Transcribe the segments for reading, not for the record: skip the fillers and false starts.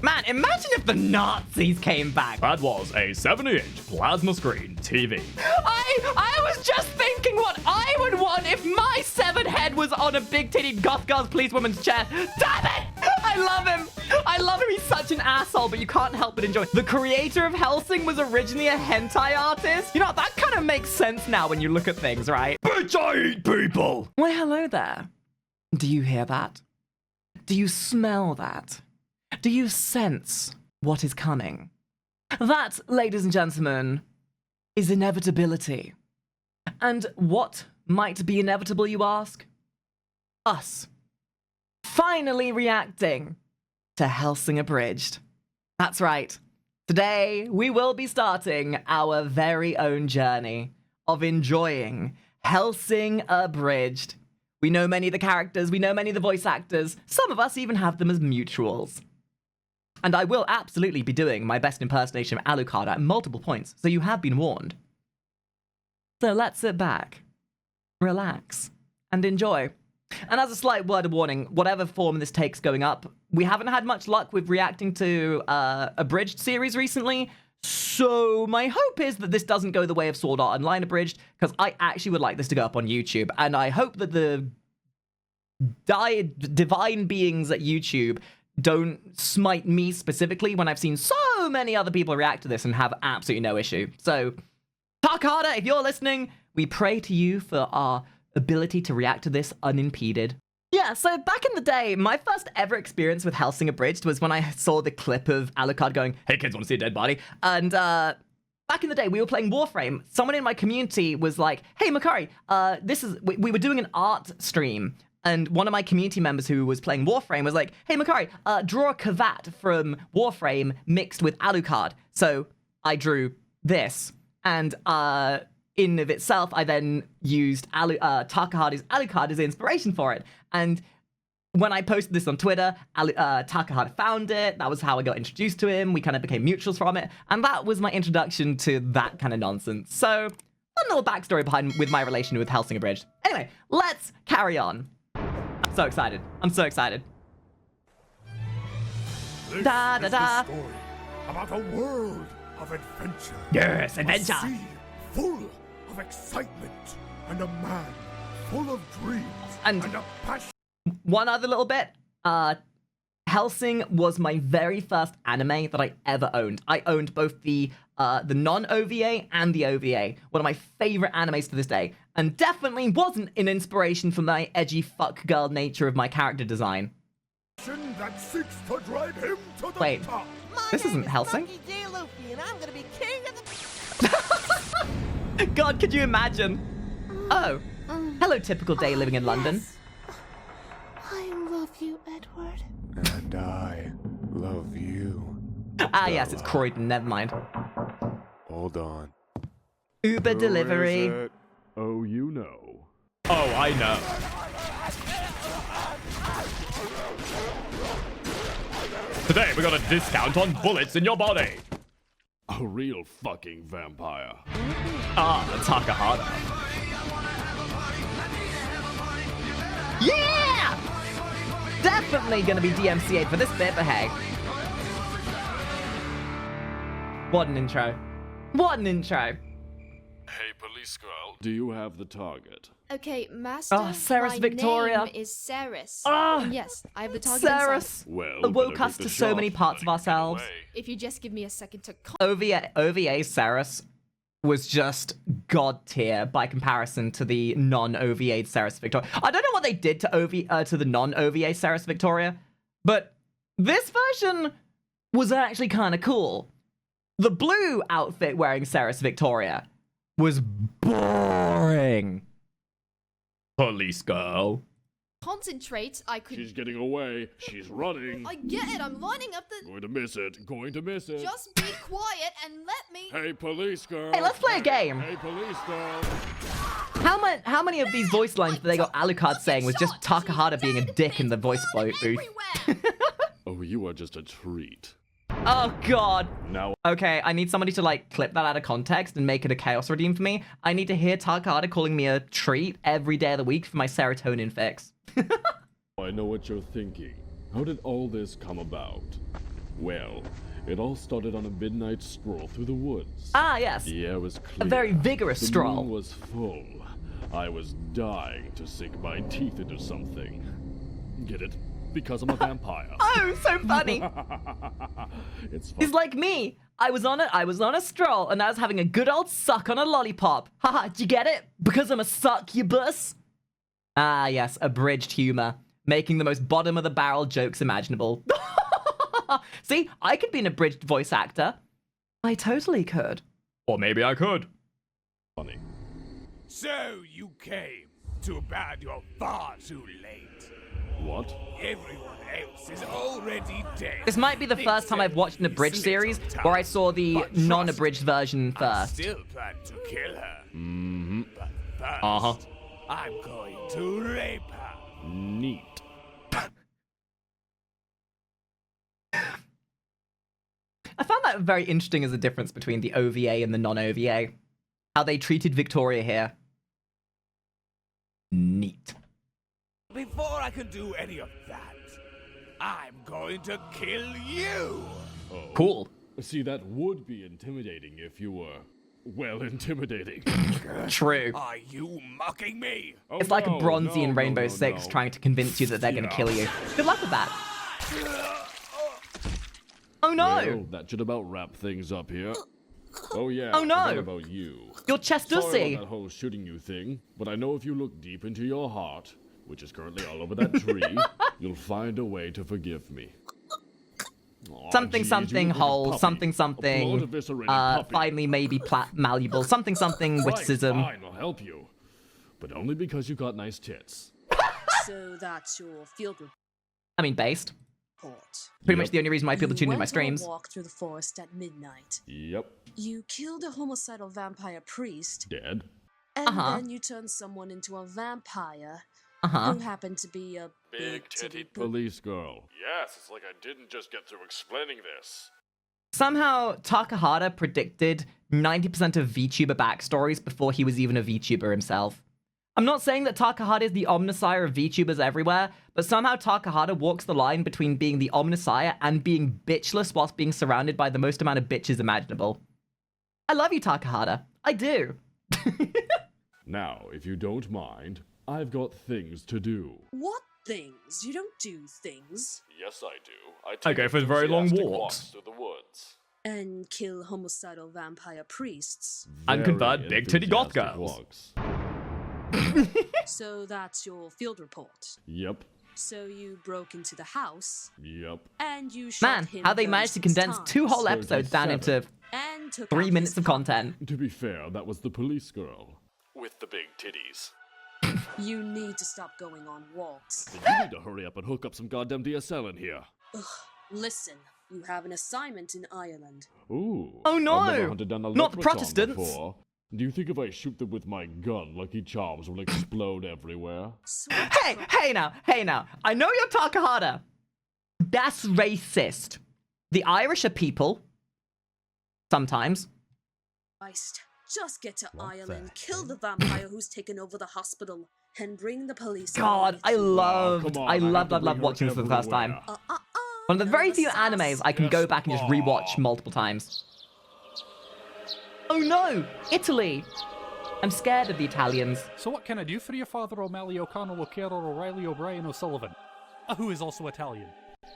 Man, imagine if the Nazis came back. That was a 70-inch plasma screen TV. I was just thinking what I would want if my severed head was on a big-titted goth girls police woman's chest. Damn it! I love him. I love him. He's such an asshole, but you can't help but enjoy. The creator of Hellsing was originally a hentai artist. You know, that kind of makes sense now when you look at things, right? Bitch, I eat people. Why, hello there. Do you hear that? Do you smell that? Do you sense what is coming? That, ladies and gentlemen, is inevitability. And what might be inevitable, you ask? Us. Finally reacting to Hellsing Abridged. That's right. Today, we will be starting our very own journey of enjoying Hellsing Abridged. We know many of the characters, we know many of the voice actors. Some of us even have them as mutuals. And I will absolutely be doing my best impersonation of Alucard at multiple points, so you have been warned. So let's sit back, relax, and enjoy. And as a slight word of warning, whatever form this takes going up, we haven't had much luck with reacting to Abridged series recently, so my hope is that this doesn't go the way of Sword Art Online Abridged, because I actually would like this to go up on YouTube, and I hope that the divine beings at YouTube don't smite me specifically when I've seen so many other people react to this and have absolutely no issue. So, Takahata, if you're listening, we pray to you for our ability to react to this unimpeded. Yeah, so back in the day, my first ever experience with Hellsing Abridged was when I saw the clip of Alucard going, "Hey kids, want to see a dead body?" And back in the day, we were playing Warframe. Someone in my community was like, "Hey Makari, we were doing an art stream." And one of my community members who was playing Warframe was like, "Hey Makari, draw a Kavat from Warframe mixed with Alucard." So I drew this, and in of itself, I then used Takahata's Alucard as inspiration for it. And when I posted this on Twitter, Takahata found it. That was how I got introduced to him. We kind of became mutuals from it. And that was my introduction to that kind of nonsense. So, a little backstory behind with my relation with Hellsing Abridged. Anyway, let's carry on. I'm so excited. I'm so excited. This is the story about a world of adventure. Yes, adventure. A sea full of excitement, and a man full of dreams And a passion. one other little bit. Hellsing was my very first anime that I ever owned. I owned both the non-OVA and the OVA. One of my favorite animes to this day. And definitely wasn't an inspiration for my edgy fuck girl nature of my character design. That seeks to drive him to the Wait, top. this isn't Hellsing? And I'm gonna be king of the... God, could you imagine? Oh, hello, typical day living in London. I love you, Edward. And I love you. Ah, yes, it's Croydon. Never mind. Hold on. Uber delivery. Oh, you know. Oh, I know. Today, we got a discount on bullets in your body. A real fucking vampire. Ah, Takahata. Yeah! Definitely gonna be DMCA'd for this bit, but hey. What an intro. What an intro. Hey, police girl, do you have the target? Okay, Master. Ceres my Victoria. name is Ceres. Ah, Yes, I have the target inside. Ceres Well, awoke better us get to the so shot, many parts of then get ourselves. away. If you just give me a second to. OVA Ceres was just god tier by comparison to the non-OVA Ceres Victoria. I don't know what they did to the non-OVA Ceres Victoria, but this version was actually kind of cool. The blue outfit wearing Ceres Victoria was boring. Police girl. Concentrate, I could. She's getting away. She's running. I get it, I'm lining up the. Going to miss it. Going to miss it. Just be quiet and let me. Hey, police girl. Hey, let's play a game. Hey, police girl. How many of these voice lines that they got Alucard saying was just Takahata being a dick in the voice booth? Oh, you are just a treat. Oh, God. Now. Okay, I need somebody to, like, clip that out of context and make it a chaos redeem for me. I need to hear Takahata calling me a treat every day of the week for my serotonin fix. I know what you're thinking. How did all this come about? Well, it all started on a midnight stroll through the woods. Ah, yes. The air was clear. A very vigorous the stroll. moon was full. I was dying to sink my teeth into something. Get it? Because I'm a vampire. Oh, so funny. It's fun. He's like me. I was on a stroll, and I was having a good old suck on a lollipop. Haha, did you get it? Because I'm a succubus? Ah, yes, abridged humor. Making the most bottom of the barrel jokes imaginable. See, I could be an abridged voice actor. I totally could. Or maybe I could. Funny. So you came. Too bad you're far too late. What? Everyone else is already dead. This might be the first time I've watched an abridged series where I saw the non-abridged version I first. still plan to kill her. Mm-hmm. But first, Uh-huh. I'm going to rape her. Neat. I found that very interesting as a difference between the OVA and the non-OVA. How they treated Victoria here. Neat. Before I can do any of that, I'm going to kill you. Oh. Cool. See, that would be intimidating if you were, well, intimidating. True. Are you mocking me? Oh, It's like no, Bronzy no, in no, Rainbow no, Six no. trying to convince you that they're going to Yeah. kill you. Good luck with that. Oh no! Well, that should about wrap things up here. Oh yeah. Oh, no. What about you? Your chest does Sorry see. about that whole shooting you thing, but I know if you look deep into your heart, which is currently all over that tree, you'll find a way to forgive me. Aw, Something geez, something you look like a whole, puppy. something A something. blood-eviscerated puppy. Finally maybe malleable. Something something witticism. Fine, I'll help you. But only because you got nice tits. So that's your field I mean, based. report. Pretty much the only reason why people You tune in my went on a streams. walk through the forest at midnight. Yep. You killed a homicidal vampire priest, Dead. and Uh-huh. then you turned someone into a vampire Uh-huh. who happened to be a big-titted Police girl. Yes, it's like I didn't just get through explaining this. Somehow, Takahata predicted 90% of VTuber backstories before he was even a VTuber himself. I'm not saying that Takahata is the omnisire of VTubers everywhere, but somehow Takahata walks the line between being the omnisire and being bitchless whilst being surrounded by the most amount of bitches imaginable. I love you, Takahata. I do. Now, if you don't mind, I've got things to do. What things? You don't do things. Yes, I do. I go for very long enthusiastic walks. through the woods. And kill homicidal vampire priests. And convert Very big titty goth enthusiastic girls. walks. So that's your field report. Yep. So you broke into the house, Yep. and you shot Man, him how they managed to 36 condense times, 2 whole episodes down into 37. and took 3 out minutes his of content. To be fair, that was the police girl. With the big titties. You need to stop going on walks. You need to hurry up and hook up some goddamn DSL in here. Listen, you have an assignment in Ireland. Ooh. Oh, no! I've never hunted down a Not the leprechaun Protestants. before. Do you think if I shoot them with my gun, Lucky Charms will explode everywhere? Hey now. I know you're Takahata. That's racist. The Irish are people. Sometimes. Christ, just get to Ireland, kill the vampire who's taken over the hospital, and bring the police. God, I come loved on, I have to loved bring her watching this for the first time. everywhere. One of the very few None of the animes sass. I can go Yes, back and just Mom. rewatch multiple times. Oh no! Italy! I'm scared of the Italians. So what can I do for you, Father O'Malley, O'Connell, O'Carroll, O'Reilly, O'Brien, O'Sullivan? Who is also Italian.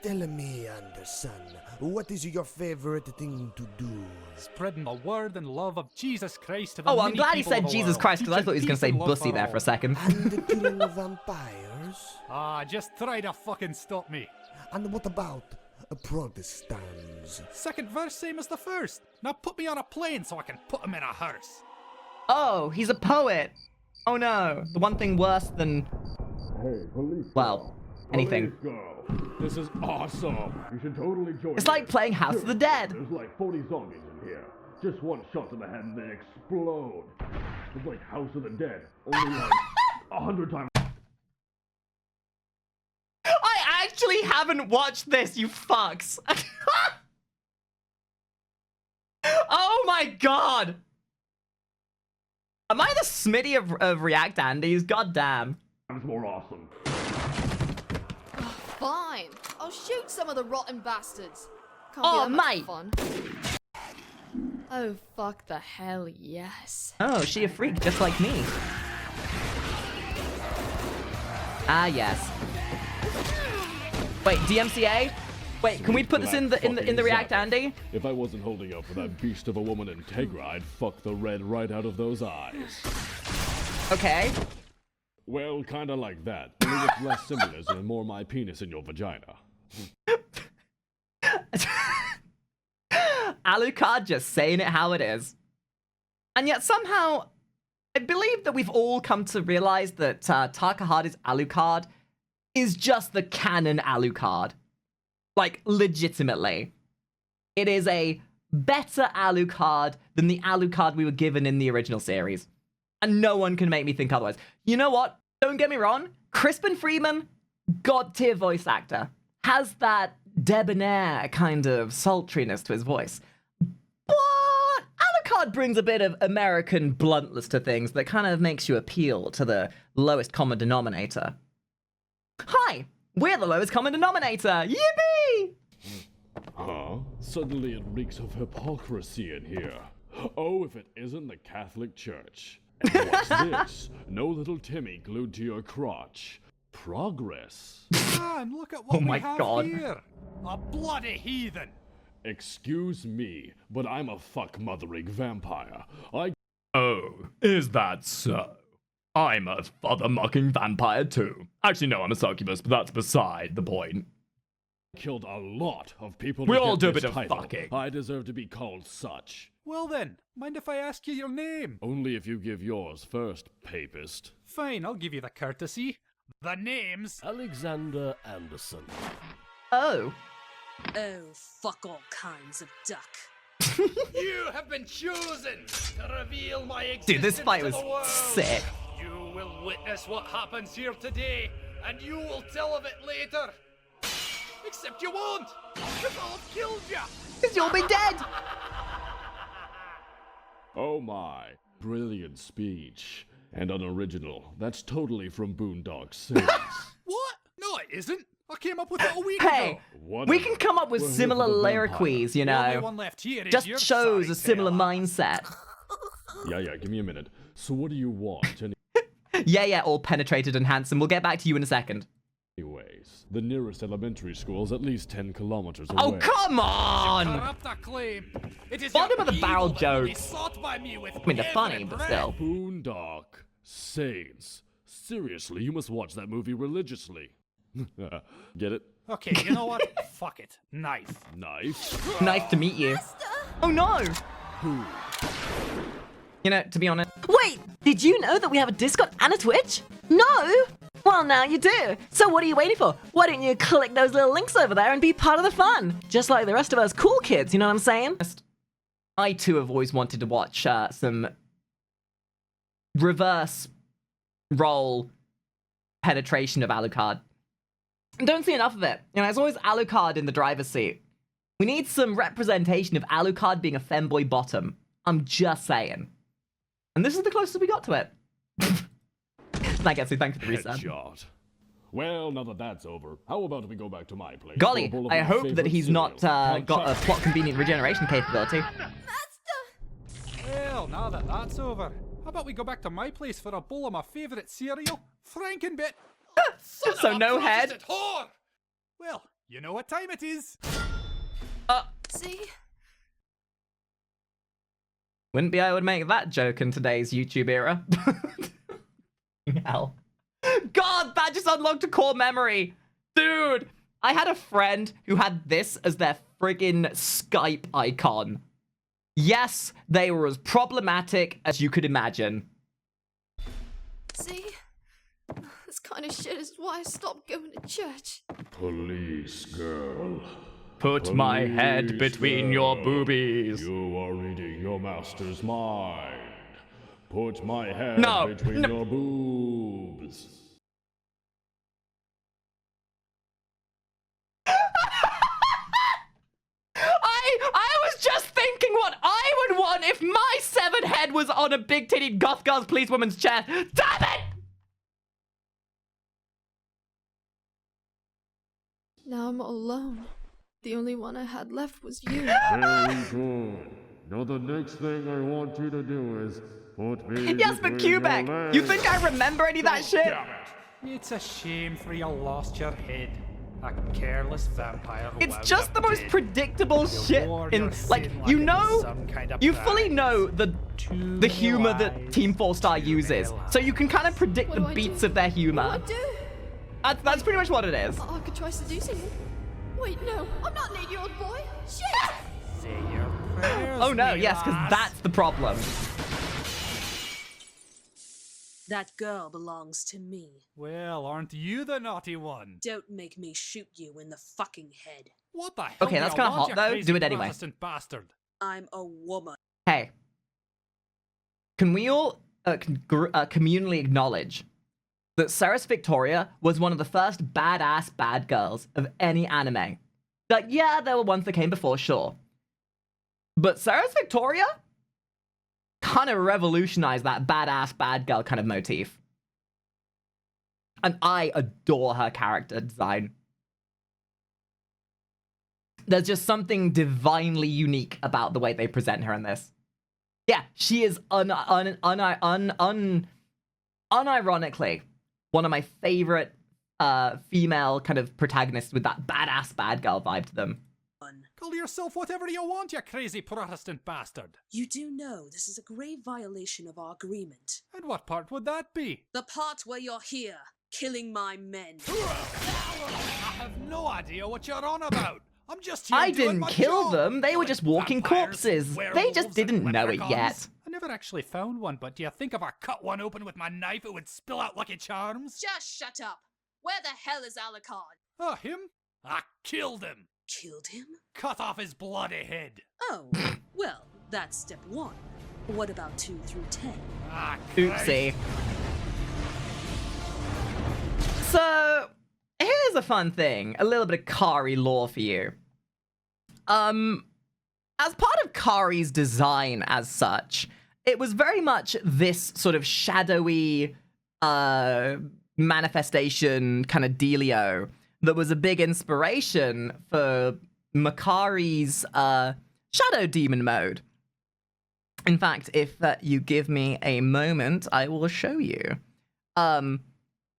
Tell me, Anderson, what is your favorite thing to do? Spreading the word and love of Jesus Christ to the Oh, I'm many glad he people of said the Jesus world. Christ, because I thought he was going to say Teaching peace and bussy love there all. for a second. And the killing of vampires? Just try to fucking stop me. And what about Protestants? Second verse, same as the first. Now put me on a plane so I can put him in a hearse. Oh, he's a poet! Oh no, the one thing worse than, Hey, police well, anything. Police girl. This is awesome. You should totally join It's like this. playing House of the Dead. There's like 40 zombies in here. Just one shot to the head and they explode. It's like House of the Dead, only like 100 times. I actually haven't watched this, you fucks! Oh my god! Am I the Smitty of React Andes? God damn. More awesome. Fine. I'll shoot some of the rotten bastards. Can't Oh, be that much mate. fun. Oh, fuck the hell, yes. Oh, she a freak just like me. Ah, yes. Wait, DMCA? Wait, can we put this in the React, Andy? If I wasn't holding up for that beast of a woman Integra, I'd fuck the red right out of those eyes. Okay. Well, kinda like that. Only with less symbolism and more my penis in your vagina. Alucard just saying it how it is. And yet somehow, I believe that we've all come to realize that Takahata's Alucard is just the canon Alucard. Like, legitimately. It is a better Alucard than the Alucard we were given in the original series. And no one can make me think otherwise. You know what? Don't get me wrong. Crispin Freeman, god-tier voice actor. Has that debonair kind of sultriness to his voice. But Alucard brings a bit of American bluntness to things that kind of makes you appeal to the lowest common denominator. Hi, we're the lowest common denominator. Yippee! Huh? Suddenly it reeks of hypocrisy in here. Oh, if it isn't the Catholic Church. And what's this? No little Timmy glued to your crotch. Progress. Man, look at what Oh my we have God. here. A bloody heathen. Excuse me, but I'm a fuck-mothering vampire. I Oh, is that so? I'm a father-mocking vampire too. Actually, no, I'm a succubus, but that's beside the point. killed a lot of people We to all get do a this bit of title. fucking. I deserve to be called such. Well then, mind if I ask you your name? Only if you give yours first, papist. Fine, I'll give you the courtesy. The name's... Alexander Anderson. Oh. Oh, fuck all kinds of duck. You have been chosen to reveal my existence Dude, this fight to was the world. sick. You will witness what happens here today, and you will tell of it later. Except you won't, because I'll have killed you. Because you'll be dead. Oh my, brilliant speech. And unoriginal. That's totally from Boondock Saints. What? No, it isn't. I came up with it a week Hey, ago. What we a- can come up with We're here similar for the lyriques, you The only know. one left here is Just your shows a sorry similar tail. mindset. Yeah, give me a minute. So what do you want Yeah, all penetrated and handsome. We'll get back to you in a second. anyways? The nearest elementary school is at least 10 kilometers away. Oh, come on! Corrupt that claim. It is Bottom your of the barrel evil that will be jokes. sought by me with I mean, they're every funny, but breath. still. Boondock Saints. Seriously, you must watch that movie religiously. Get it? Okay, you know what? Fuck it. Knife. Knife? Nice to meet you. Oh no! Who? You know, to be honest, Wait, did you know that we have a Discord and a Twitch? No? Well, now you do. So what are you waiting for? Why don't you click those little links over there and be part of the fun? Just like the rest of us cool kids, you know what I'm saying? I too have always wanted to watch some reverse role penetration of Alucard. Don't see enough of it. You know, there's always Alucard in the driver's seat. We need some representation of Alucard being a femboy bottom. I'm just saying. And this is the closest we got to it. Thank you for the resub. Headshot. Well, now that that's over, how about we go back to my place? Golly, for a bowl of I my hope that favorite he's not cereal. got a plot convenient regeneration capability. Well, now that that's over, how about we go back to my place for a bowl of my favourite cereal? Frankenbit. So no head. Protestant whore. Well, you know what time it is. See? Wouldn't be able to make that joke in today's YouTube era. Hell. God, that just unlocked a core memory. Dude, I had a friend who had this as their friggin' Skype icon. Yes, they were as problematic as you could imagine. See? This kind of shit is why I stopped going to church. Police girl. Put my head Police between your girl. boobies. You are reading your master's mind. Put my head No, between no. your boobs. I was just thinking what I would want if my severed head was on a big titted goth girl's police woman's chest. Damn it! Now I'm all alone. The only one I had left was you. Very good. Now the next thing I want you to do is put me Yes, but between your Quebec, you think I remember any of that shit? Damn it. It's a shame for you lost your head. A careless vampire who It's wound just up the most dead. predictable You shit wore in, your like, sin you it was know, some kind of you fully prize. know the Too humor many that lies, Team 4-Star too uses. many So you can kind of lies. predict What the do I beats do? of their What do humor. I do? That's pretty much what it is. I could try seducing him. Wait, no, I'm not an 8-year-old boy. Shit! Say your prayers, Oh no, me yes, because lass. that's the problem. That girl belongs to me. Well, aren't you the naughty one? Don't make me shoot you in the fucking head. What the hell? Okay, do that's you kinda want, hot, you though. crazy Do it anyway. Protestant bastard? I'm a woman. Hey, can we all communally acknowledge that Ceres Victoria was one of the first badass bad girls of any anime? Like, yeah, there were ones that came before, sure. But Ceres Victoria kind of revolutionized that badass bad girl kind of motif. And I adore her character design. There's just something divinely unique about the way they present her in this. Yeah, she is unironically one of my favorite female kind of protagonists with that badass bad girl vibe to them. Call yourself whatever you want, you crazy Protestant bastard. You do know this is a grave violation of our agreement. And what part would that be? The part where you're here, killing my men. I have no idea what you're on about. I'm just here I doing didn't my kill job. them, they were Killing just walking vampires, corpses. They werewolves, just didn't and know it leprechauns. yet. I never actually found one, but do you think if I cut one open with my knife it would spill out Lucky Charms? Just shut up. Where the hell is Alucard? Oh, him? I killed him. Killed him? Cut off his bloody head. Oh, well, that's step 1. What about 2 through 10? Ah, Oopsie. So, here's a fun thing. A little bit of Kari lore for you. As part of Kari's design as such, it was very much this sort of shadowy manifestation kind of dealio that was a big inspiration for Makari's shadow demon mode. In fact, if you give me a moment, I will show you.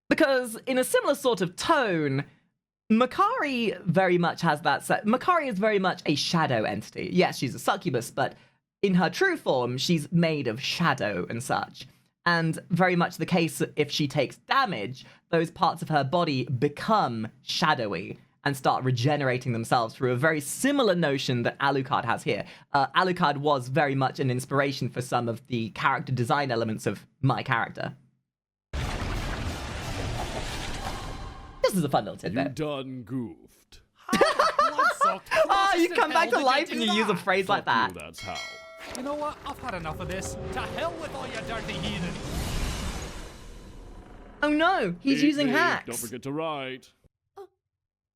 Because in a similar sort of tone, Makari very much has that set. Makari is very much a shadow entity. Yes, she's a succubus, but in her true form, she's made of shadow and such. And very much the case that if she takes damage, those parts of her body become shadowy and start regenerating themselves through a very similar notion that Alucard has here. Alucard was very much an inspiration for some of the character design elements of my character. This is a fun little You tidbit. done goofed. Oh, you come back to life and you use a phrase like that. You, that's how. You know what? I've had enough of this. To hell with all your dirty heathen. Oh no, he's Eat using me, hacks. Don't forget to write.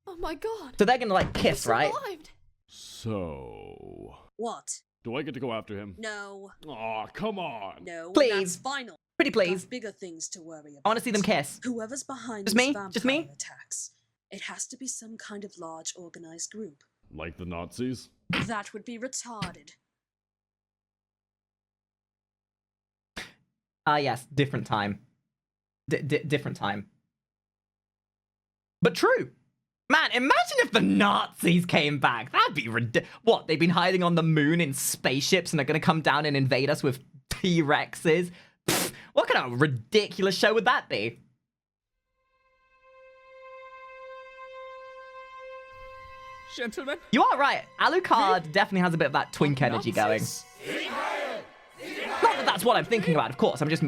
Oh my god. So they're gonna like kiss, right? Survived. So, What? do I get to go after him? No. Aw, come on. No. Please. That's final. Pretty please. Got bigger things to worry about. I want to see them kiss. Whoever's behind Just these me? vampire Just me? attacks, it has to be some kind of large organized group. Like the Nazis? That would be retarded. Yes, different time. Different time. But true. Man, imagine if the Nazis came back. That'd be What, they've been hiding on the moon in spaceships and are gonna come down and invade us with T-Rexes? Pfft, what kind of ridiculous show would that be? Gentlemen, You are right. Alucard definitely has a bit of that twink energy going. Not that that's what I'm thinking about, of course. I'm just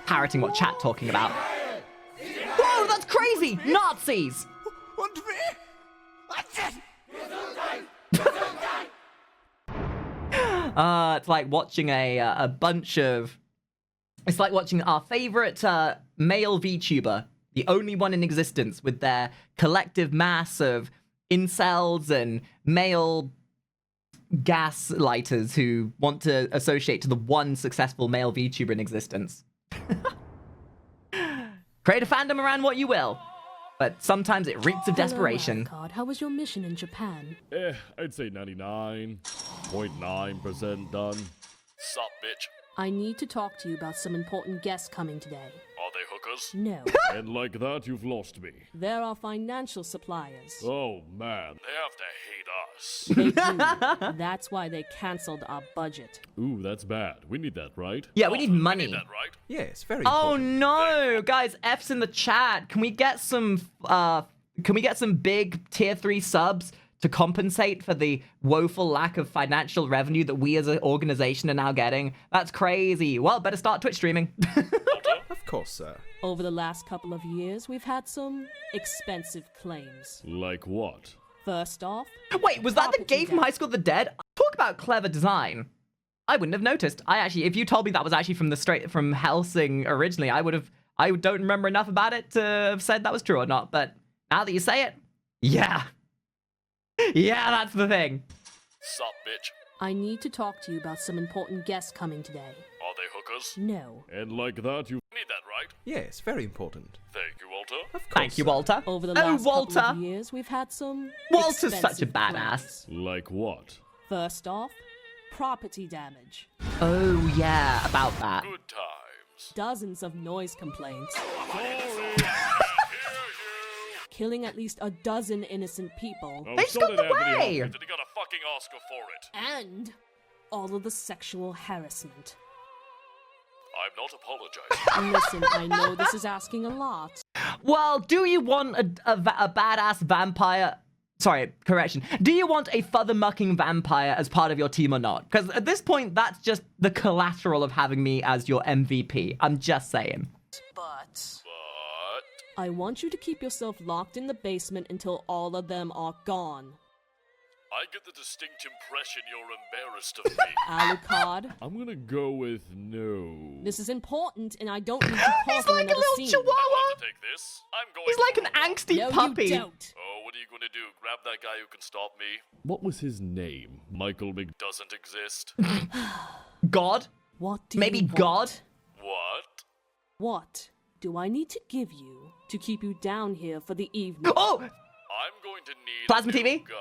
parroting what chat talking about. Whoa, that's crazy! Nazis! It's like watching a bunch of... It's like watching our favorite male VTuber, the only one in existence, with their collective mass of incels and male gaslighters who want to associate to the one successful male VTuber in existence. Create a fandom around what you will. but sometimes it reeks of desperation. Hello, how was your mission in Japan? I'd say 99.9% done. Sup, bitch? I need to talk to you about some important guests coming today. Are they hookers? No. And like that, you've lost me. There are financial suppliers. Oh, man. They have to hate us. They do. That's why they cancelled our budget. Ooh, that's bad. We need that, right? Yeah, we need money. Is that right? Yes, very Oh important. no, guys! F's in the chat. Can we get some? Big tier 3 subs to compensate for the woeful lack of financial revenue that we as an organization are now getting? That's crazy. Well, better start Twitch streaming. Of course, sir. Over the last couple of years, we've had some expensive claims. Like what? First off... Wait, was that the property gay from damage. High School of the Dead? Talk about clever design. I wouldn't have noticed. If you told me that was actually from Hellsing originally, I don't remember enough about it to have said that was true or not, but now that you say it, yeah. Yeah, that's the thing. Sup, bitch? I need to talk to you about some important guests coming today. Are they hookers? No. And like that, you Need that right? Yes, very important. Thank you, Walter. Of course, Thank you, sir. Walter. Over the Oh, last couple Walter. of years, we've had some Walter's such a expensive badass. claims. Like what? First off, property damage. Oh, yeah, about that. Good times. Dozens of noise complaints. Killing at least a dozen innocent people. Oh, They so got did the Anthony way! Hopkins. Did he got a fucking Oscar for it? And all of the sexual harassment. I'm not apologizing. Listen, I know this is asking a lot. Well, do you want a badass vampire? Sorry, correction. Do you want a feather-mucking vampire as part of your team or not? Because at this point, that's just the collateral of having me as your MVP. I'm just saying. But I want you to keep yourself locked in the basement until all of them are gone. I get the distinct impression you're embarrassed of me. Alucard, I'm gonna go with no. this is important and I don't need to call He's for like a another little scene. chihuahua. I want to take this. I'm going He's like for an a walk. angsty No, puppy. you don't. Oh, what are you going to do? Grab that guy who can stop me? What was his name? Michael Mc... Doesn't exist. God? What do Maybe you want? God? What? What do I need to give you to keep you down here for the evening? Oh! I'm going to need Plasma a new TV? gun.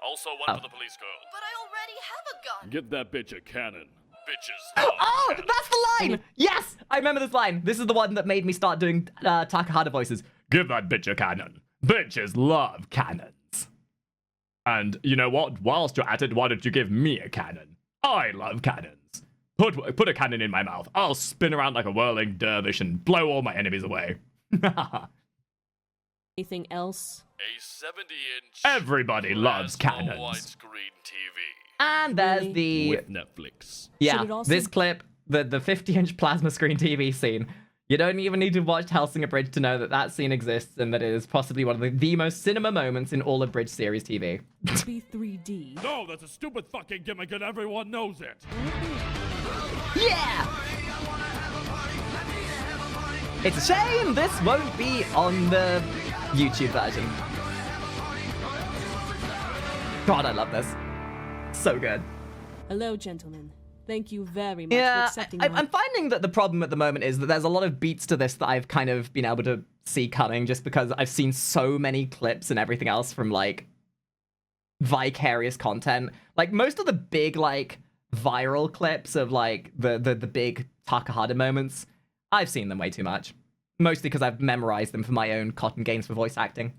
Also one for the police girl. But I already have a gun. Get that bitch a cannon. Bitches. love Oh, cannons. that's the line! Yes! I remember this line. This is the one that made me start doing Takahata voices. Give that bitch a cannon. Bitches love cannons. And you know what? Whilst you're at it, why don't you give me a cannon? I love cannons. Put a cannon in my mouth. I'll spin around like a whirling dervish and blow all my enemies away. Anything else? A 70-inch. Everybody loves plasma cannons. widescreen TV. And there's Really? the... With Netflix. Yeah, Should it also- this clip, the 50-inch plasma screen TV scene. You don't even need to watch Hellsing Abridged to know that that scene exists and that it is possibly one of the most cinema moments in all Abridged series TV. Be 3D. No, that's a stupid fucking gimmick and everyone knows it. Yeah! It's a shame this won't be on the YouTube version. God, I love this. So good. Hello, gentlemen. Thank you very much for Yeah, accepting I'm my... finding that the problem at the moment is that there's a lot of beats to this that I've kind of been able to see coming just because I've seen so many clips and everything else from, like, vicarious content. Like, most of the big, like, viral clips of, like, the big Takahata moments, I've seen them way too much. Mostly because I've memorized them for my own cotton games for voice acting.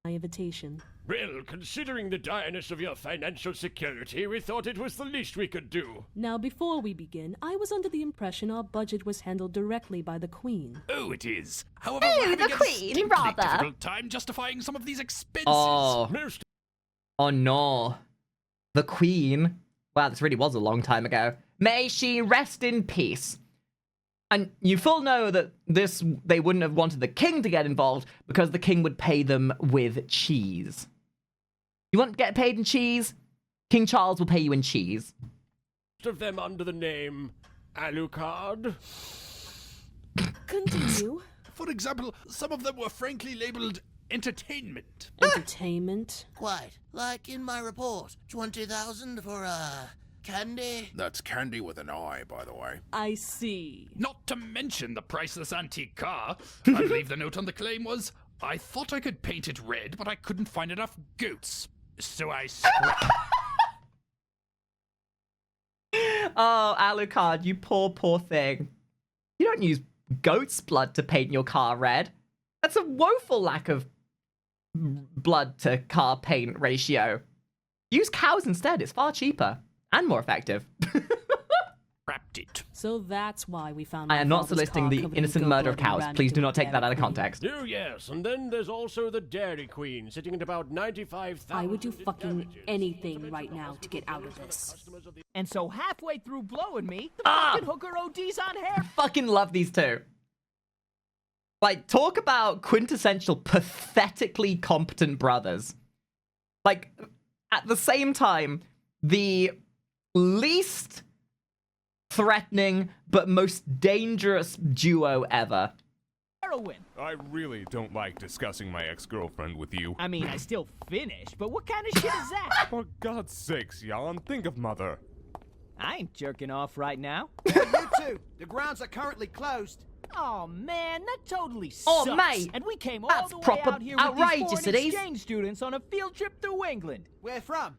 my invitation. Well, considering the direness of your financial security, we thought it was the least we could do. Now, before we begin, I was under the impression our budget was handled directly by the Queen. Oh, it is. However, Oh, we're having the a Queen, distinctly rather. difficult time justifying some of these expenses. Oh. Most Oh no. The Queen. Wow, this really was a long time ago. May she rest in peace. And you full know that they wouldn't have wanted the king to get involved because the king would pay them with cheese. You want to get paid in cheese? King Charles will pay you in cheese. of them under the name Alucard. Continue. For example, some of them were frankly labeled entertainment. Entertainment. Quite. Like in my report, 20,000 for, candy. That's candy with an I, by the way. I see. Not to mention the priceless antique car. I believe the note on the claim was I thought I could paint it red, but I couldn't find enough goats. So I scrapped. Oh, Alucard, you poor thing. You don't use goat's blood to paint your car red. That's a woeful lack of blood to car paint ratio. Use cows instead. It's far cheaper and more effective. Wrapped it. So that's why we found. I am not father's soliciting car the covered in innocent goat murder of blood and cows. ran Please into do a not take that out of Dairy Queen. context. Oh, yes, and then there's also the Dairy Queen, sitting at about 95,000. I would do fucking anything right now to get out of this. And so halfway through blowing me, the fucking hooker ODs on hair. Fucking love these two. Like, talk about quintessential pathetically competent brothers. Like, at the same time, the least threatening but most dangerous duo ever. Heroin. I really don't like discussing my ex-girlfriend with you. I mean, I still finished, but what kind of shit is that? For God's sakes, Jan, think of Mother. I ain't jerking off right now. You two, the grounds are currently closed. Oh man, that totally sucks. Oh, mate, and we came all that's the way proper out here with outrageous, these it foreign is. exchange students on a field trip through England. Where from?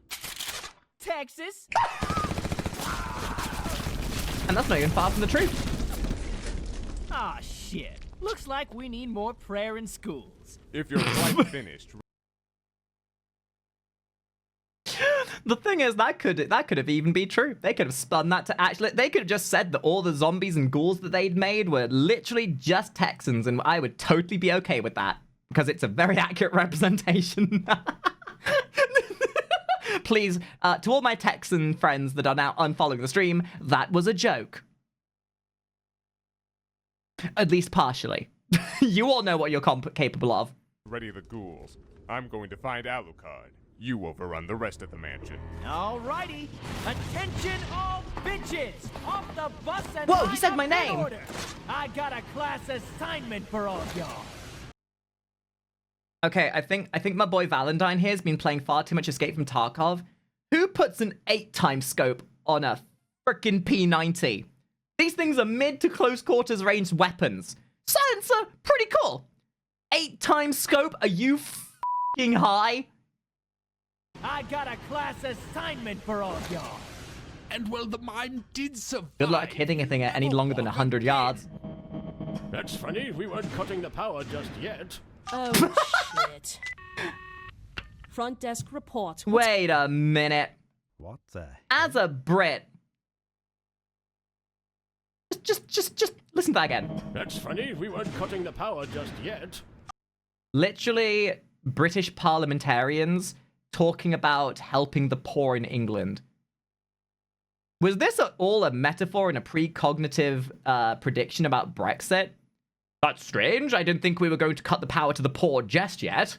Texas. And that's not even far from the truth. Ah, shit. Looks like we need more prayer in schools. If you're quite finished. The thing is, that could have even been true. They could have spun that to actually. They could have just said that all the zombies and ghouls that they'd made were literally just Texans, and I would totally be okay with that because it's a very accurate representation. Please, to all my Texan friends that are now unfollowing the stream, that was a joke. At least partially. You all know what you're capable of. Ready the ghouls. I'm going to find Alucard. You overrun the rest of the mansion. Alrighty. Attention all bitches! Off the bus and Whoa, he line said up my in name. order. I got a class assignment for all y'all. Okay, I think my boy Valentine here has been playing far too much Escape from Tarkov. Who puts an 8x scope on a frickin' P90? These things are mid to close quarters ranged weapons. Silencer, pretty cool. 8x scope, are you f***ing high? I got a class assignment for all y'all. And well, the mine did survive. Good luck hitting a thing at any longer than 100 yards. That's funny, we weren't cutting the power just yet. Oh, shit. Front desk report. Wait a minute. What the? As a Brit. Just listen to that again. That's funny, we weren't cutting the power just yet. Literally, British parliamentarians talking about helping the poor in England. Was this all a metaphor and a precognitive prediction about Brexit? That's strange. I didn't think we were going to cut the power to the poor just yet.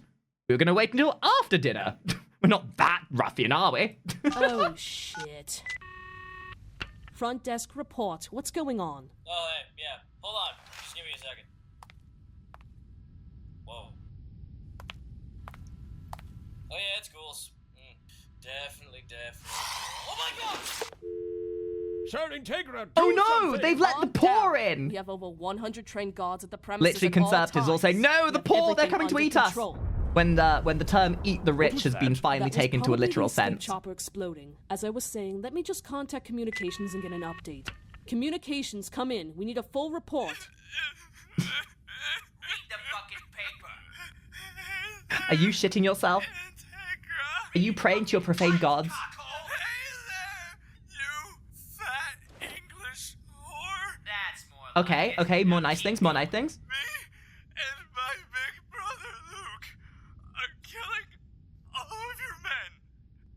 We were going to wait until after dinner. We're not that ruffian, are we? Oh, shit. Front desk report. What's going on? Oh, hey, yeah. Hold on. Just give me a second. Whoa. Oh, yeah, it's ghouls. Definitely. Oh, my God! Sir, Integra, do Oh, no! something. They've let the poor in! We have over 100 trained guards at the premises. Literally, at all Conservatives all times. saying, no, We the have poor, they're everything coming to under eat us. control. When the term eat the rich has been finally That was taken to a probably literal the escape sense. chopper exploding. As I was saying, let me just contact communications and get an update. Communications, come in. We need a full report. Read the fucking paper. Are you shitting yourself? Are you praying to your profane gods? That's more Okay, more nice things, more nice things. And my big brother Luke are killing all of your men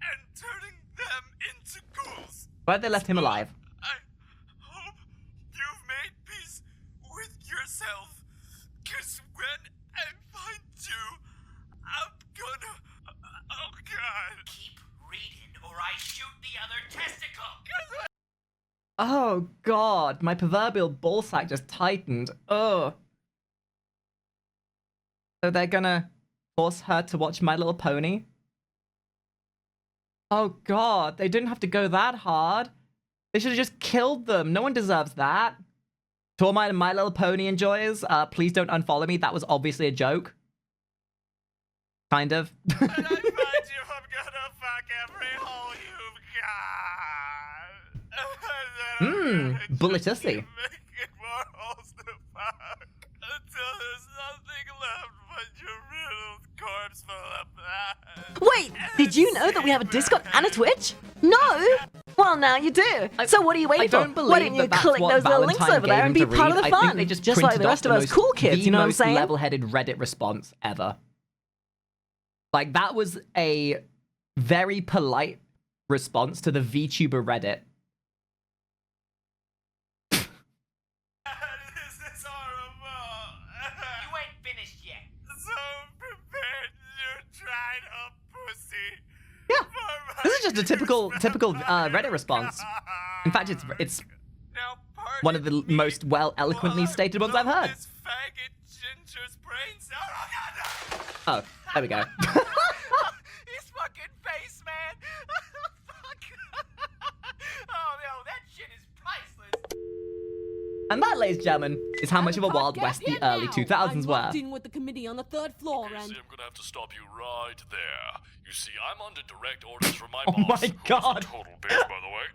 and turning them into ghouls. Why'd they left him alive? I hope you've made peace with yourself, cause when I find you, I'm gonna... Oh God. Keep reading or I shoot the other testicle. Oh god, my proverbial ballsack just tightened. Ugh. So they're gonna force her to watch My Little Pony? Oh god, they didn't have to go that hard. They should have just killed them. No one deserves that. To all my Little Pony enjoyers, please don't unfollow me. That was obviously a joke. Kind of. And I find you, I'm gonna fuck every hole you've got. Bullet Ussy. Making more holes to fuck until there's nothing left but your riddled corpse full of blood. Wait, did you know that we have a Discord and a Twitch? No? Well, now you do. So what are you waiting I don't for? believe Why don't you that's click what those little links Valentine over there gave and him be to part of read. the I think fun? they just Just like printed the off rest of us cool kids, the you know what I'm most saying? level-headed Reddit response ever. Like, that was a very polite response to the VTuber Reddit. This is horrible. You ain't finished yet. So prepared to try up pussy. Yeah. This is just a typical Reddit response. In fact, it's one of the most eloquently stated ones I've heard. Faggot Ginger's brains out. Oh, there we go. His fucking face, man. Fuck. Oh no, that shit is priceless. And that, ladies and gentlemen, is how much of a Wild West the early 2000s I were. walked in with the committee on the 3rd floor and... I'm gonna have to stop you right there. You see, I'm under direct orders from my Oh boss. my god. Total bitch, by the way.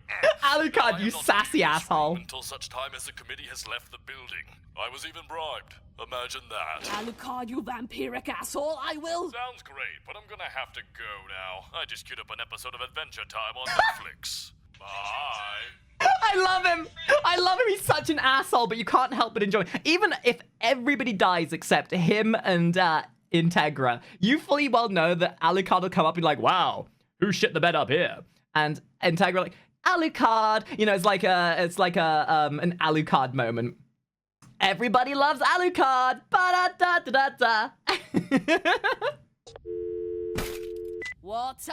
Alucard, you sassy asshole. Until such time as the committee has left the building. I was even bribed. Imagine that. Alucard, you vampiric asshole, I will... Sounds great, but I'm gonna have to go now. I just queued up an episode of Adventure Time on Netflix. Bye. I love him. I love him. He's such an asshole, but you can't help but enjoy. Even if everybody dies except him and Integra, you fully well know that Alucard will come up and be like, wow, who shit the bed up here? And Integra like, Alucard. You know, it's like an Alucard moment. Everybody loves Alucard. Ba-da-da-da-da-da. Water?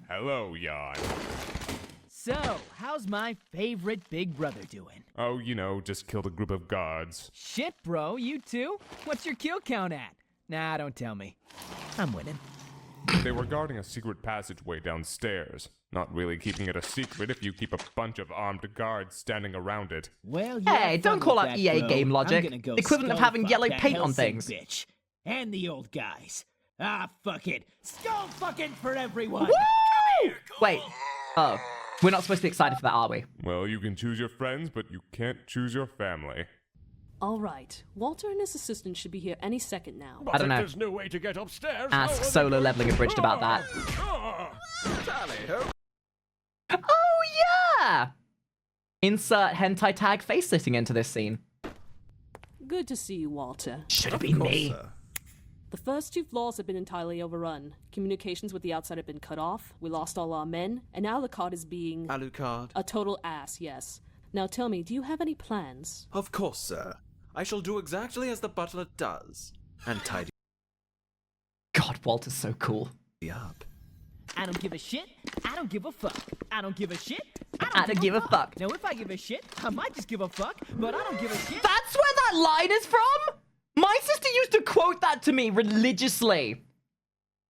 Hello, Jan. So, how's my favorite big brother doing? Oh, you know, just killed a group of guards. Shit, bro, you too? What's your kill count at? Nah, don't tell me. I'm winning. They were guarding a secret passageway downstairs. Not really keeping it a secret if you keep a bunch of armed guards standing around it. Well, hey, don't call out that, EA bro. game logic. I'm gonna go The equivalent of skull having fuck yellow that paint on Hellsing things. Bitch. And the old guys. Ah, fuck it. Skull fucking for everyone. Woo! Wait. Oh. We're not supposed to be excited for that, are we? Well, you can choose your friends, but you can't choose your family. All right, Walter and his assistant should be here any second now. I don't know. There's no way to get upstairs. Ask Solo Leveling Abridged about that. Oh, yeah! Insert hentai tag face sitting into this scene. Good to see you, Walter. Should have been me. The first 2 floors have been entirely overrun. Communications with the outside have been cut off. We lost all our men, and Alucard is being... Alucard? A total ass, yes. Now tell me, do you have any plans? Of course, sir. I shall do exactly as the butler does. And tidy God, Walter's so cool. up. I don't give a shit. I don't give a fuck. I don't give a shit. I don't give a fuck. Now, if I give a shit, I might just give a fuck, but I don't give a shit. That's where that line is from? My sister used to quote that to me religiously.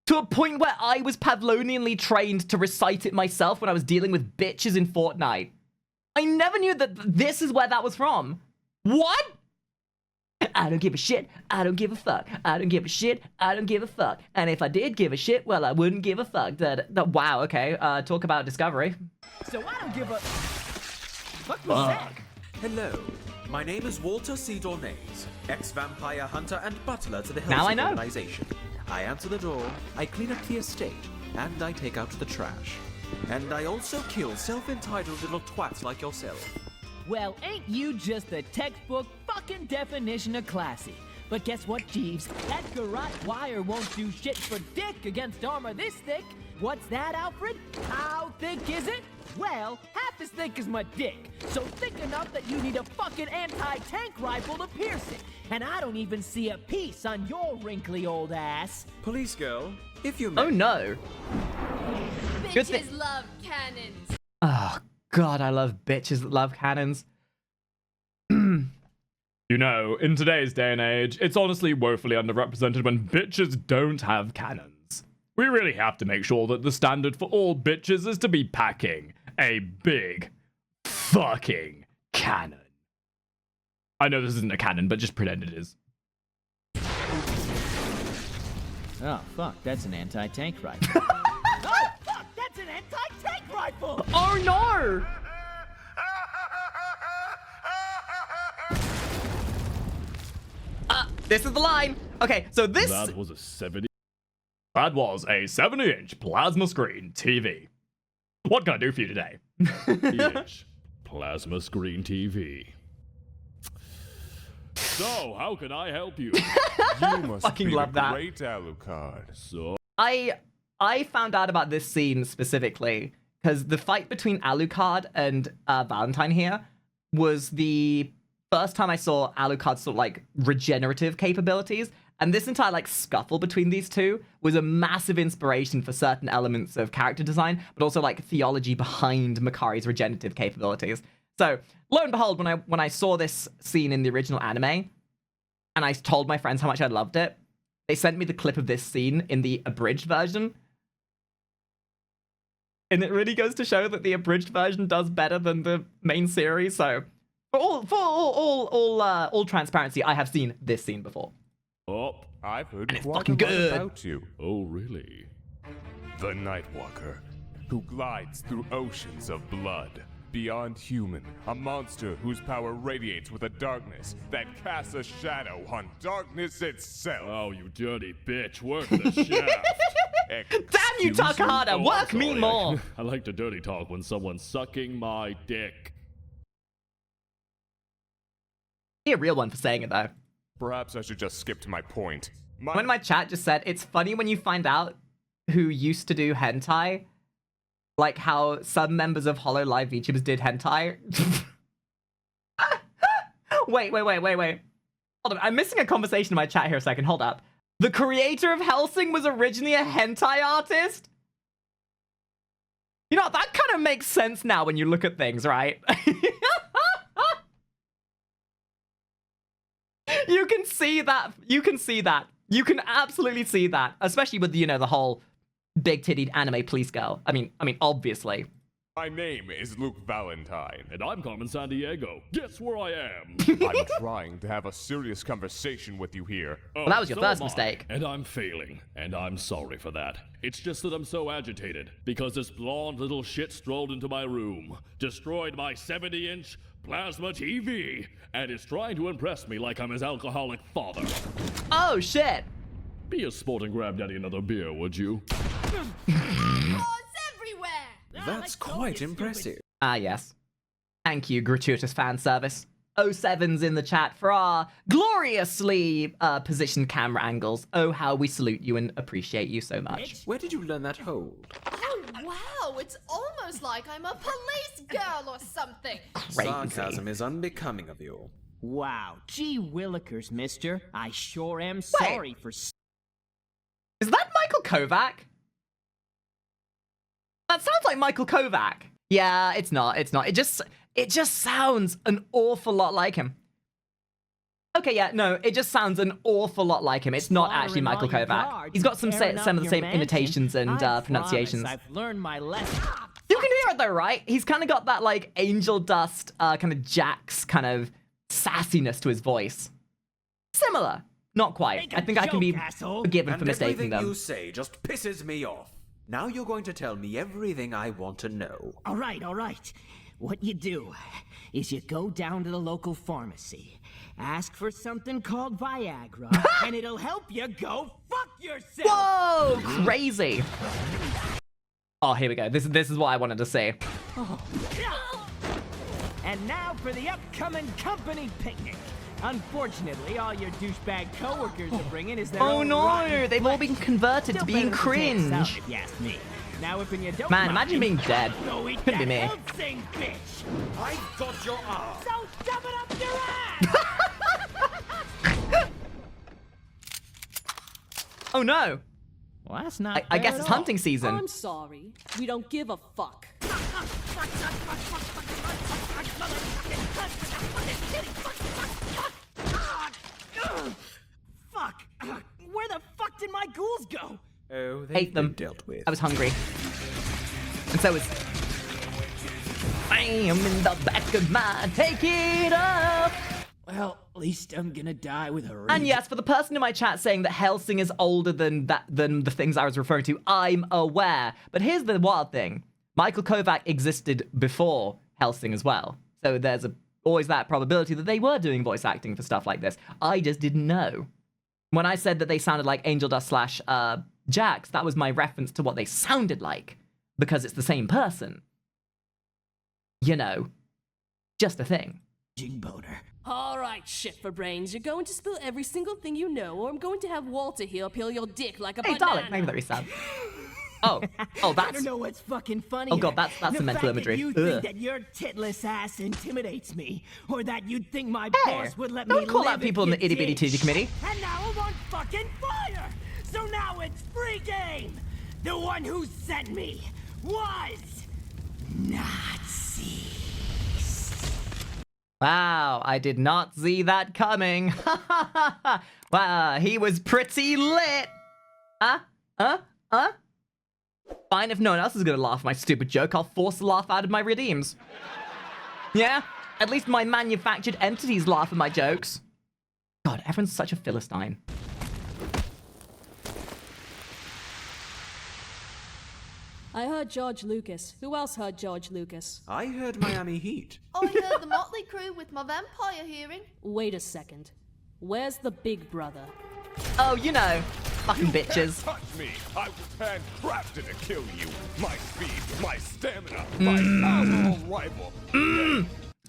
To a point where I was Pavlonianly trained to recite it myself when I was dealing with bitches in Fortnite. I never knew that this is where that was from. What? I don't give a shit. I don't give a fuck. I don't give a shit. I don't give a fuck. And if I did give a shit, well, I wouldn't give a fuck. Wow, okay. Talk about discovery. So I don't give a... Fuck was that? Hello. My name is Walter C. Dornays, ex-vampire hunter and butler to the Now I Hellsing know. organization. I answer the door, I clean up the estate, and I take out the trash. And I also kill self-entitled little twats like yourself. Well, ain't you just the textbook fucking definition of classy? But guess what, Jeeves? That garrote wire won't do shit for dick against armor this thick. What's that, Alfred? How thick is it? Well, half as thick as my dick. So thick enough that you need a fucking anti-tank rifle to pierce it. And I don't even see a piece on your wrinkly old ass. Police girl, if you may. Oh no. Good thing. Bitches love cannons. Oh god, I love bitches that love cannons. You know, in today's day and age, it's honestly woefully underrepresented when bitches don't have cannons. We really have to make sure that the standard for all bitches is to be packing a big fucking cannon. I know this isn't a cannon, but just pretend it is. Oh, fuck, that's an anti-tank rifle. Oh, fuck, that's an anti-tank rifle! Oh no! This is the line. Okay, so this... That was a 70... That was a 70-inch plasma screen TV. What can I do for you today? 70-inch plasma screen TV. So, how can I help you? You must Fucking be love the that. great Alucard. So, I found out about this scene specifically because the fight between Alucard and Valentine here was the first time I saw Alucard's sort of like regenerative capabilities, and this entire like scuffle between these two was a massive inspiration for certain elements of character design, but also like theology behind Makari's regenerative capabilities. So lo and behold, when I saw this scene in the original anime, and I told my friends how much I loved it, they sent me the clip of this scene in the abridged version. And it really goes to show that the abridged version does better than the main series. So, for all transparency, I have seen this scene before. oh, I've heard And it's quite fucking a lot good. about you. oh, really? The Nightwalker, who glides through oceans of blood. Beyond human, a monster whose power radiates with a darkness that casts a shadow on darkness itself. Oh, you dirty bitch, work the shaft. Damn you, Takahata! Oh, Work me sorry. more! I like to dirty talk when someone's sucking my dick. Be a real one for saying it though. Perhaps I should just skip to my point. When my chat just said, it's funny when you find out who used to do hentai, like how some members of Hollow Live VTubers did hentai. Wait. Hold on, I'm missing a conversation in my chat here a second, hold up. The creator of Hellsing was originally a hentai artist? You know, that kind of makes sense now when you look at things, right? You can see that. You can see that. You can absolutely see that. Especially with, you know, the whole big-tittied anime police girl. I mean, obviously. My name is Luke Valentine. And I'm Carmen Sandiego. Guess where I am? I'm trying to have a serious conversation with you here. Oh, Well, that was your so first am I. mistake. And I'm failing, and I'm sorry for that. It's just that I'm so agitated, because this blonde little shit strolled into my room, destroyed my 70-inch plasma TV, and is trying to impress me like I'm his alcoholic father. Oh, shit. Be a sport and grab daddy another beer, would you? Oh, it's everywhere! That's quite impressive. Ah, yes. Thank you, gratuitous fan service. 07's in the chat for our gloriously positioned camera angles. Oh, how we salute you and appreciate you so much. Where did you learn that hold? Oh, wow, it's almost like I'm a police girl or something. Crazy. Sarcasm is unbecoming of you. Wow, gee willikers, mister. I sure am sorry for... Is that Michael Kovac? That sounds like Michael Kovac. Yeah, it's not. It's not. It just sounds an awful lot like him. Okay, yeah, no, it just sounds an awful lot like him. It's not actually Michael Kovac. He's got some of the same intonations and pronunciations. I've learned my lesson. You can hear it though, right? He's kind of got that like angel dust, kind of Jax kind of sassiness to his voice. Similar, not quite. I think I can be forgiven for mistaking everything them. you say just pisses me off. Now you're going to tell me everything I want to know. All right. What you do is you go down to the local pharmacy, ask for something called Viagra, and it'll help you go fuck yourself. Whoa, crazy. Oh, here we go. This is what I wanted to say. And now for the upcoming company picnic. Unfortunately, all your douchebag coworkers are bringing is their Oh own no, rotten they've all been converted to Still being better than tank salad, cringe. if you ask me. Now, if you don't Man, mind, imagine being dead. go eat Couldn't be that me. Hellsing, bitch. I've got your arm. So shove it up your ass. Oh no. Well, that's not. I fair guess at it's all. hunting season. I'm sorry. We don't give a fuck. Fuck! Where the fuck did my ghouls go? Oh, they've Ate them. been dealt with. I was hungry. And so was... Bam in the back of my... Take it up! Well, at least I'm gonna die with a And yes, for the person in my chat saying that Hellsing is older than the things I was referring to, I'm aware. But here's the wild thing. Michael Kovac existed before Hellsing as well. So there's always that probability that they were doing voice acting for stuff like this. I just didn't know. When I said that they sounded like Angel Dust / Jax, that was my reference to what they sounded like. Because it's the same person. You know. Just a thing. boner. All right, shit for brains. You're going to spill every single thing you know, or I'm going to have Walter here peel your dick like a Hey, banana. darling, maybe that is sad. Oh, that's... I don't know what's fucking funny. Oh god, that's the some mental fact imagery. That you Ugh. think that your titless ass intimidates me, or that you'd think my boss would let me Don't call live out people in if the you itty bitty did. titty committee. And now I'm on fucking fire. So now it's free game. The one who sent me was Nazi. Wow, I did not see that coming. Wow, he was pretty lit. Fine, if no one else is gonna laugh at my stupid joke, I'll force a laugh out of my redeems. Yeah, at least my manufactured entities laugh at my jokes. God, everyone's such a Philistine. I heard George Lucas. Who else heard George Lucas? I heard Miami Heat. I heard the Motley Crew with my vampire hearing. Wait a second. Where's the big brother? Oh, you know, fucking bitches. Touch me! I was handcrafted to kill you. My speed, my stamina, my powerful rival.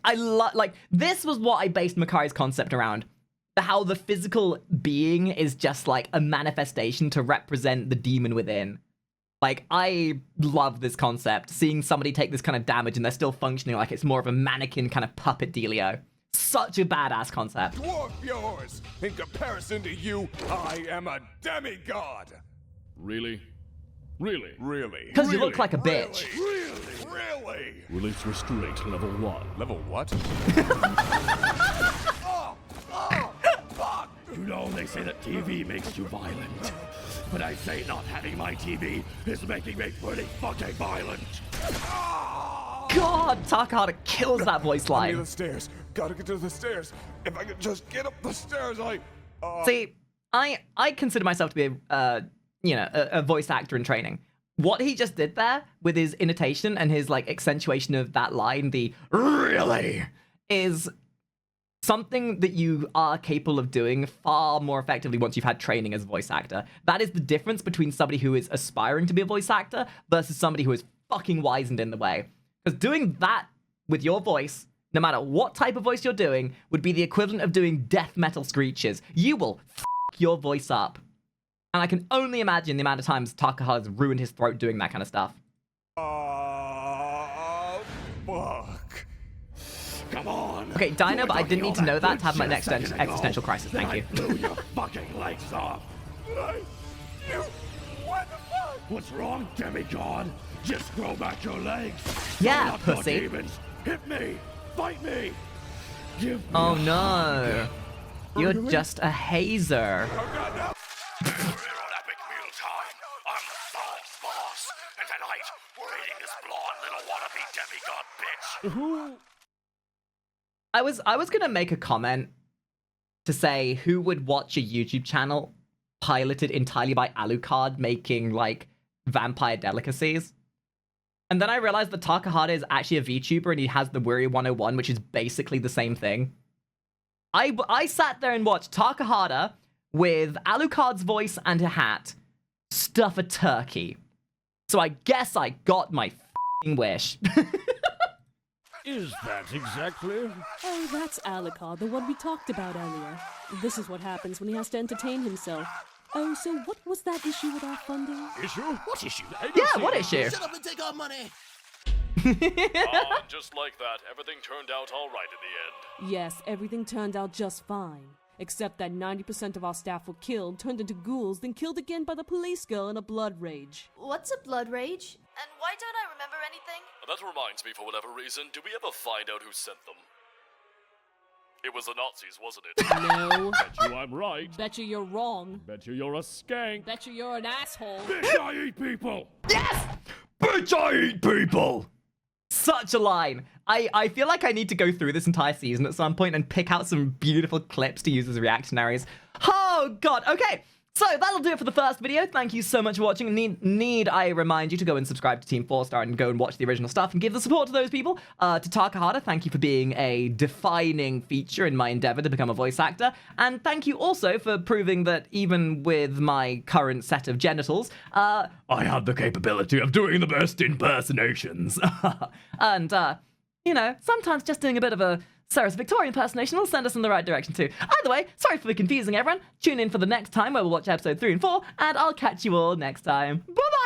I like this was what I based Makari's concept around. How the physical being is just like a manifestation to represent the demon within. Like, I love this concept. Seeing somebody take this kind of damage and they're still functioning like it's more of a mannequin kind of puppet dealio. Such a badass concept. Dwarf yours! In comparison to you, I am a demigod! Really? Really? Really? Because you look like a bitch. Really? Release restraint level 1. Level what? You know, they say that TV makes you violent. But I say not having my TV is making me pretty fucking violent. God, Takahata kills that voice I line. need the stairs. Gotta get to the stairs. If I could just get up the stairs, See, I consider myself to be a voice actor in training. What he just did there with his intonation and his like accentuation of that line, the really, is something that you are capable of doing far more effectively once you've had training as a voice actor. That is the difference between somebody who is aspiring to be a voice actor versus somebody who is fucking wizened in the way. Because doing that with your voice, no matter what type of voice you're doing, would be the equivalent of doing death metal screeches. You will f*** your voice up. And I can only imagine the amount of times Takahata's ruined his throat doing that kind of stuff. Fuck. Come on. Okay, Dino, but I didn't need to know that to have my next existential crisis. Thank you. Blew your fucking legs off. What the fuck? What's wrong, demigod? Just grow back your legs. Yeah, Roll up your pussy. demons. Hit me. Fight me. Give me Oh a no. You're just a hazer. We're on epic meal time. I'm the Psalms boss. And tonight, we're eating this blonde little wannabe demigod bitch. I was gonna make a comment to say who would watch a YouTube channel piloted entirely by Alucard making like vampire delicacies. And then I realized that Takahata is actually a VTuber and he has the Weary 101, which is basically the same thing. I sat there and watched Takahata with Alucard's voice and a hat stuff a turkey. So I guess I got my f***ing wish. Is that exactly? Oh, that's Alucard, the one we talked about earlier. This is what happens when he has to entertain himself. Oh, so what was that issue with our funding? Issue? What issue? Yeah, what issue? Shut up and take our money. And just like that, everything turned out all right in the end. Yes, everything turned out just fine. Except that 90% of our staff were killed, turned into ghouls, then killed again by the police girl in a blood rage. What's a blood rage? And why don't I remember anything? That reminds me, for whatever reason, did we ever find out who sent them? It was the Nazis, wasn't it? No. Bet you I'm right. Bet you you're wrong. Bet you you're a skank. Bet you you're an asshole. Bitch, I eat people. Yes! Bitch, I eat people! such a line. I feel like I need to go through this entire season at some point and pick out some beautiful clips to use as reactionaries. Oh, God. Okay. So that'll do it for the first video. Thank you so much for watching. Need I remind you to go and subscribe to Team 4-Star and go and watch the original stuff and give the support to those people. To Takahata, thank you for being a defining feature in my endeavor to become a voice actor. And thank you also for proving that even with my current set of genitals, I have the capability of doing the best impersonations. and, you know, sometimes just doing a bit of a Sarah's Victorian impersonation will send us in the right direction too. Either way, sorry for confusing everyone. Tune in for the next time where we'll watch episode 3 and 4, and I'll catch you all next time. Bye-bye!